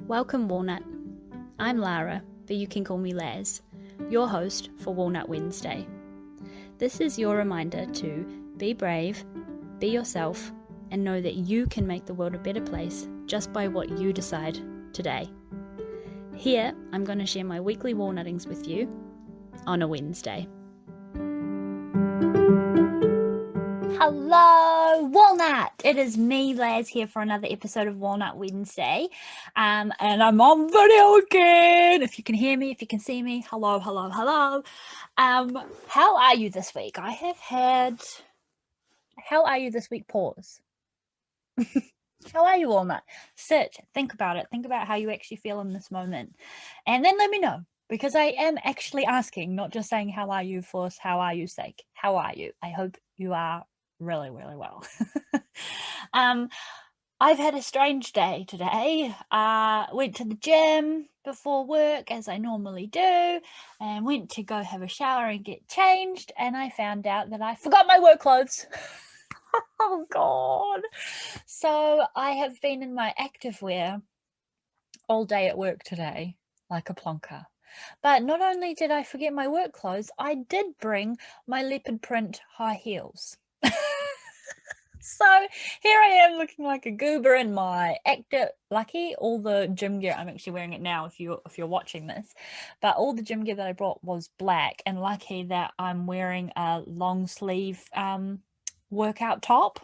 Welcome, Walnut. I'm Lara, but you can call me Laz, your host for Walnut Wednesday. This is your reminder to be brave, be yourself, and know that you can make the world a better place just by what you decide today. Here, I'm going to share my weekly walnuttings with you on a Wednesday. Hello, Walnut! It is me, Laz, here for another episode of Walnut Wednesday. And I'm on video again. If you can hear me, if you can see me, hello. How are you this week? How are you this week? Pause. How are you, Walnut? Sit, think about it. Think about how you actually feel in this moment. And then let me know. Because I am actually asking, not just saying how are you for how are you sake. How are you? I hope you are really, really well. I've had a strange day today. Went to the gym before work, as I normally do, and went to go have a shower and get changed, and I found out that I forgot my work clothes. Oh God. So I have been in my activewear all day at work today, like a plonker. But not only did I forget my work clothes, I did bring my leopard print high heels. So here I am looking like a goober in my lucky all the gym gear. I'm actually wearing it now if you're watching this, but all the gym gear that I brought was black, and lucky that I'm wearing a long sleeve workout top.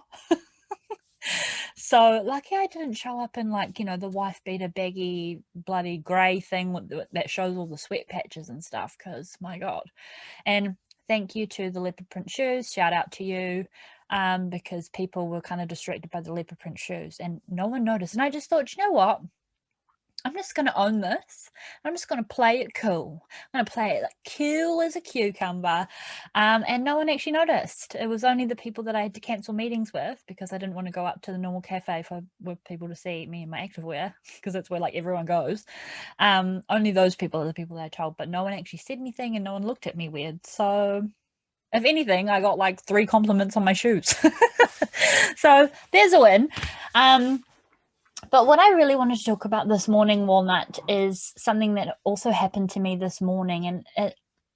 So lucky I didn't show up in the wife beater baggy bloody grey thing that shows all the sweat patches and stuff, because my God. And thank you to the leopard print shoes, shout out to you, because people were kind of distracted by the leopard print shoes and no one noticed. And I just thought, you know what? I'm just going to own this. I'm just going to play it cool. I'm going to play it like cool as a cucumber. And no one actually noticed. It was only the people that I had to cancel meetings with, because I didn't want to go up to the normal cafe for people to see me in my activewear, because that's where everyone goes. Only those people are the people that I told, but no one actually said anything and no one looked at me weird. So if anything, I got 3 compliments on my shoes. So there's a win. But what I really wanted to talk about this morning, Walnut, is something that also happened to me this morning. And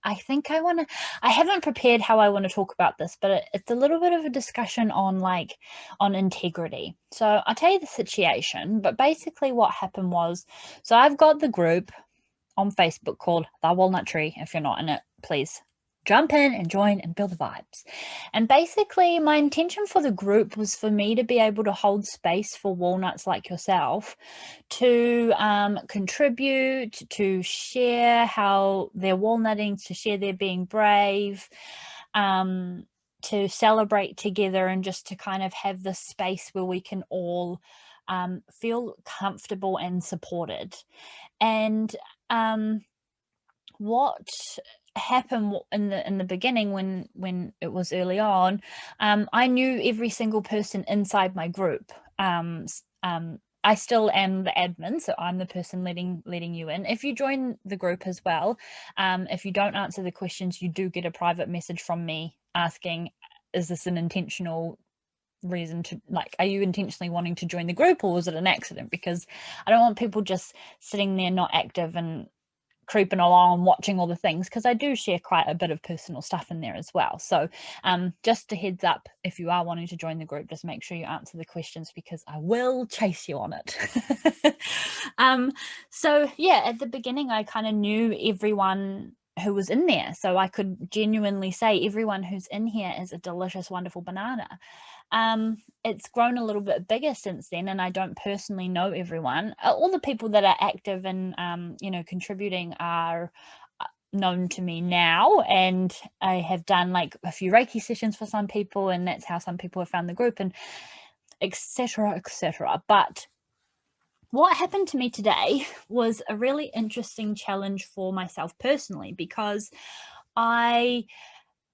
I haven't prepared how I want to talk about this, but it's a little bit of a discussion on integrity. So I'll tell you the situation, but basically what happened was, so I've got the group on Facebook called The Walnut Tree. If you're not in it, please jump in and join and build the vibes. And basically my intention for the group was for me to be able to hold space for walnuts like yourself to contribute, to share how they're walnutting, to share their being brave, to celebrate together, and just to kind of have this space where we can all feel comfortable and supported. And what happened in the beginning, when it was early on, I knew every single person inside my group. I still am the admin, so I'm the person letting you in. If you join the group as well, if you don't answer the questions, you do get a private message from me asking, is this an intentional reason to, are you intentionally wanting to join the group, or was it an accident? Because I don't want people just sitting there not active and creeping along watching all the things, because I do share quite a bit of personal stuff in there as well. So just a heads up, if you are wanting to join the group, just make sure you answer the questions, because I will chase you on it. So yeah, at the beginning I kind of knew everyone who was in there, so I could genuinely say everyone who's in here is a delicious, wonderful banana. It's grown a little bit bigger since then, and I don't personally know everyone. All the people that are active and contributing are known to me now, and I have done a few Reiki sessions for some people, and that's how some people have found the group, and etc. But what happened to me today was a really interesting challenge for myself personally, because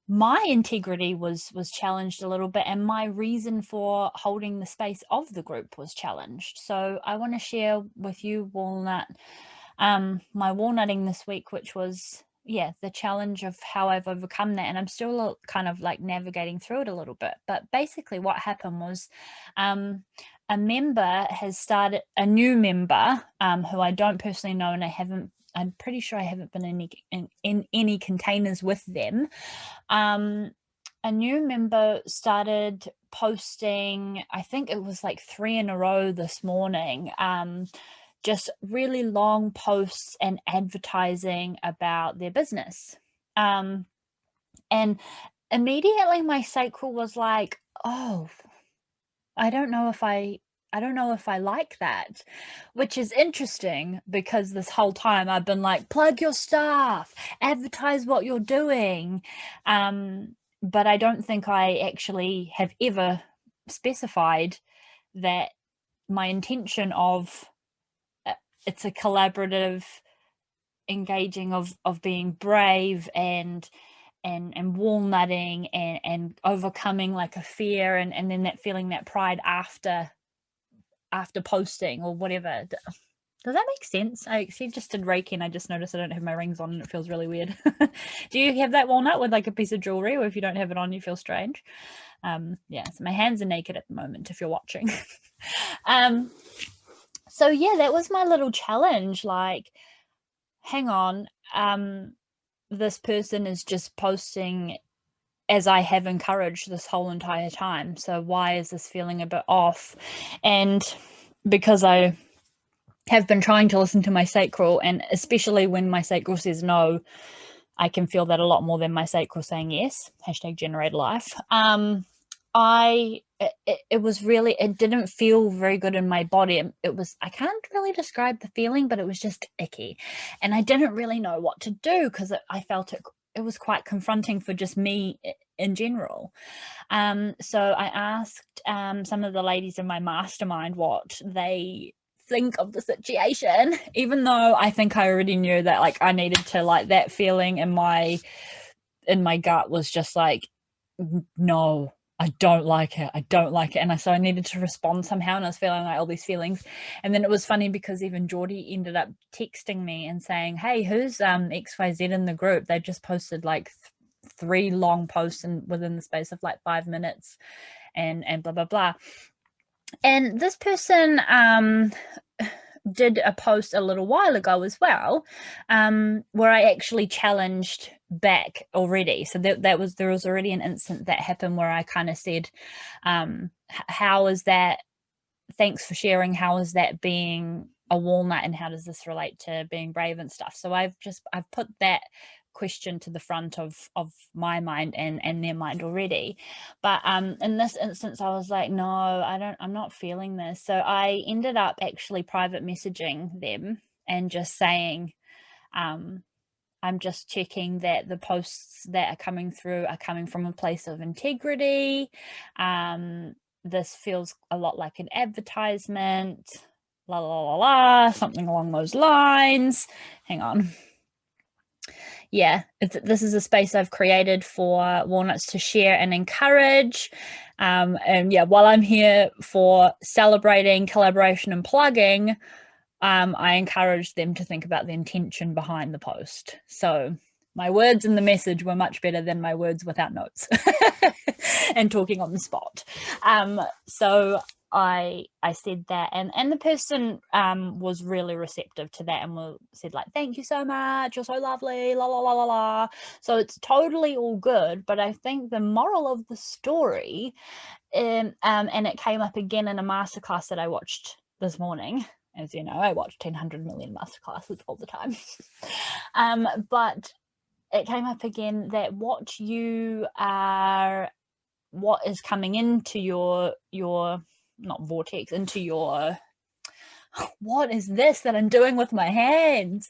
my integrity was challenged a little bit, and my reason for holding the space of the group was challenged. So I want to share with you, Walnut, my walnutting this week, which was yeah, the challenge of how I've overcome that, and I'm still kind of like navigating through it a little bit. But basically, what happened was, a member has started, a new member, who I don't personally know, and I'm pretty sure I haven't been in any containers with them. A new member started posting, I think it was like 3 in a row this morning, just really long posts and advertising about their business. And immediately my sacral was like, "Oh, I don't know if I like that," which is interesting because this whole time I've been like, "Plug your stuff, advertise what you're doing." But I don't think I actually have ever specified that my intention of, it's a collaborative engaging of being brave and walnutting and overcoming like a fear, and then that feeling that pride after posting or whatever. Does that make sense? I actually just did Reiki and I just noticed I don't have my rings on and it feels really weird. Do you have that walnut with like a piece of jewelry, or if you don't have it on you feel strange? Yeah, so my hands are naked at the moment if you're watching. So yeah, that was my little challenge. Like, hang on, this person is just posting as I have encouraged this whole entire time. So why is this feeling a bit off? And because I have been trying to listen to my sacral, and especially when my sacral says no, I can feel that a lot more than my sacral saying yes. #generate life. It was really, it didn't feel very good in my body. It was, I can't really describe the feeling, but it was just icky, and I didn't really know what to do because I felt it was quite confronting for just me in general. So I asked some of the ladies in my mastermind what they think of the situation, even though I think I already knew that, like, I needed to, like, that feeling in my gut was just like, no, I don't like it. I don't like it. And so I needed to respond somehow, and I was feeling like all these feelings. And then it was funny because even Geordie ended up texting me and saying, "Hey, who's XYZ in the group? They just posted like 3 long posts within the space of like 5 minutes and blah, blah, blah." And this person did a post a little while ago as well, where I actually challenged back already. So there was already an incident that happened where I kind of said, how is that, thanks for sharing, how is that being a walnut, and how does this relate to being brave and stuff? So I've put that question to the front of my mind and their mind already. But in this instance I was like, no, I'm not feeling this. So I ended up actually private messaging them and just saying, I'm just checking that the posts that are coming through are coming from a place of integrity. This feels a lot like an advertisement, la la la la, something along those lines. Hang on. Yeah, this is a space I've created for walnuts to share and encourage. And yeah, while I'm here for celebrating collaboration and plugging, I encourage them to think about the intention behind the post. So my words in the message were much better than my words without notes and talking on the spot. So I said that, and the person was really receptive to that and said like, "Thank you so much, you're so lovely, la la la la la." So it's totally all good. But I think the moral of the story, and it came up again in a masterclass that I watched this morning. As you know, I watch 100 million masterclasses all the time. But it came up again that what is coming into your not vortex, into your, what is this that I'm doing with my hands?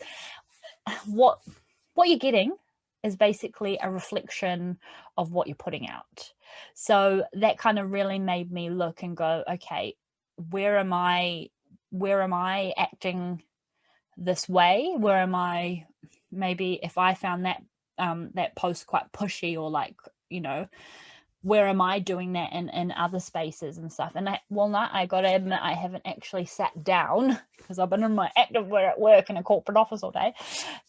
What you're getting is basically a reflection of what you're putting out. So that kind of really made me look and go, okay, where am I acting this way? Where am I, maybe if I found that that post quite pushy, or like, where am I doing that in other spaces and stuff? And Walnut, I got to admit, I haven't actually sat down because I've been in my active work in a corporate office all day.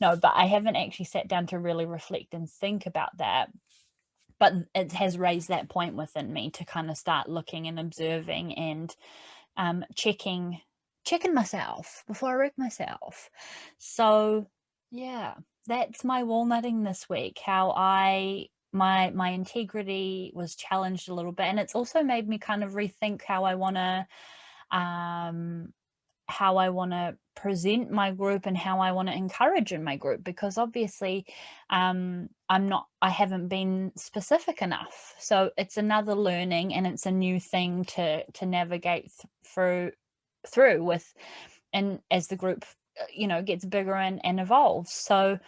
No, but I haven't actually sat down to really reflect and think about that. But it has raised that point within me to kind of start looking and observing and checking myself before I wreck myself. So yeah, that's my walnutting this week. How my integrity was challenged a little bit, and it's also made me kind of rethink how I want to present my group and how I want to encourage in my group, because obviously I haven't been specific enough. So it's another learning, and it's a new thing to navigate through with, and as the group gets bigger and evolves. So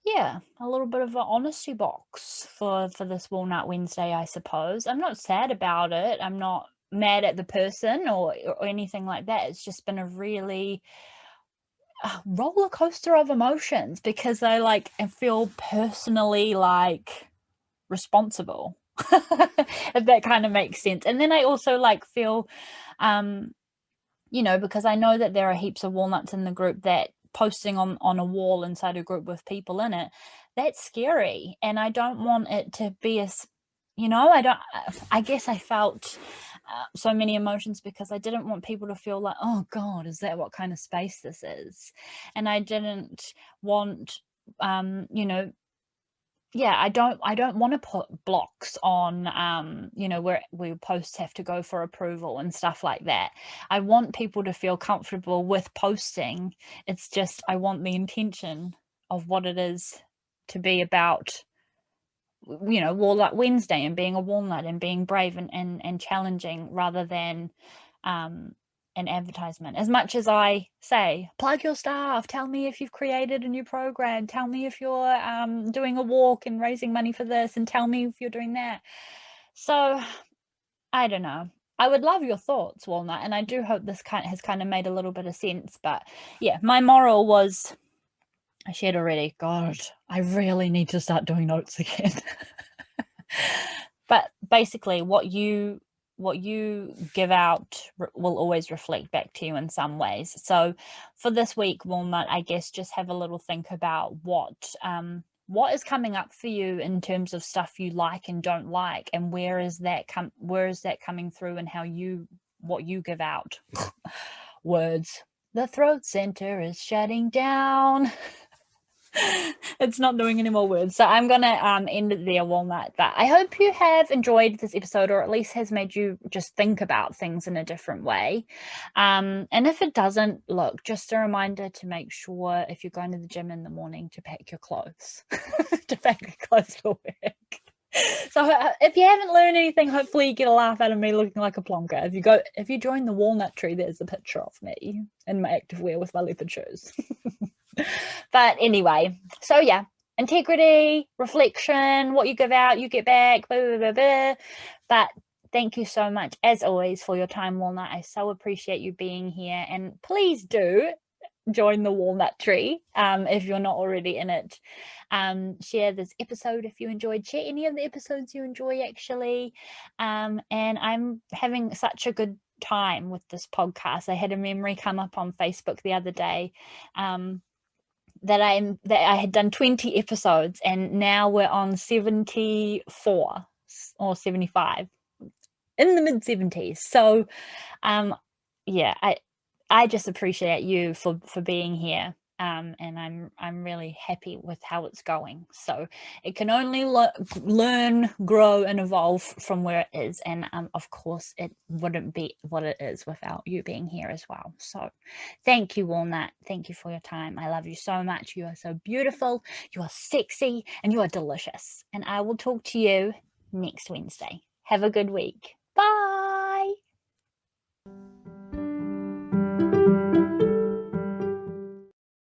yeah, a little bit of an honesty box for this Walnut Wednesday, I suppose. I'm not sad about it. I'm not mad at the person or anything like that. It's just been a really roller coaster of emotions, because I feel personally responsible, if that kind of makes sense. And then I also feel because I know that there are heaps of walnuts in the group, that posting on a wall inside a group with people in it, that's scary, and I don't want it to be I guess I felt so many emotions, because I didn't want people to feel like, oh God, is that what kind of space this is? And I didn't want I don't want to put blocks on where posts have to go for approval and stuff like that. I want people to feel comfortable with posting. It's just I want the intention of what it is to be about, Walnut Wednesday, and being a walnut and being brave and challenging, rather than an advertisement. As much as I say, plug your stuff, tell me if you've created a new program, tell me if you're doing a walk and raising money for this, and tell me if you're doing that. So I don't know. I would love your thoughts, Walnut, and I do hope this has kind of made a little bit of sense. But yeah, my moral was, I shared already. God, I really need to start doing notes again. But basically, what you give out will always reflect back to you in some ways. So for this week, Walnut, I guess just have a little think about what is coming up for you in terms of stuff you like and don't like, and where is that coming through, and what you give out. Words. The throat center is shutting down. It's not doing any more words, so I'm gonna end it there, Walnut. But I hope you have enjoyed this episode, or at least has made you just think about things in a different way. And if it doesn't, look, just a reminder to make sure, if you're going to the gym in the morning, to pack your clothes to pack your clothes for work. So if you haven't learned anything, hopefully you get a laugh out of me looking like a plonker. If you join the walnut tree, there's a picture of me in my activewear with my leopard shoes. But anyway, so yeah, integrity, reflection, what you give out, you get back, blah, blah, blah, blah. But thank you so much, as always, for your time, Walnut. I so appreciate you being here, and please do join the walnut tree if you're not already in it. Share this episode if you enjoyed, share any of the episodes you enjoy, actually. And I'm having such a good time with this podcast. I had a memory come up on Facebook the other day, that I had done 20 episodes, and now we're on 74 or 75, in the mid 70s. So yeah, I just appreciate you for being here, and I'm really happy with how it's going. So it can only learn, grow, and evolve from where it is, and of course it wouldn't be what it is without you being here as well. So thank you, Walnut. Thank you for your time. I love you so much. You are so beautiful, you are sexy, and you are delicious. And I will talk to you next Wednesday. Have a good week. Bye.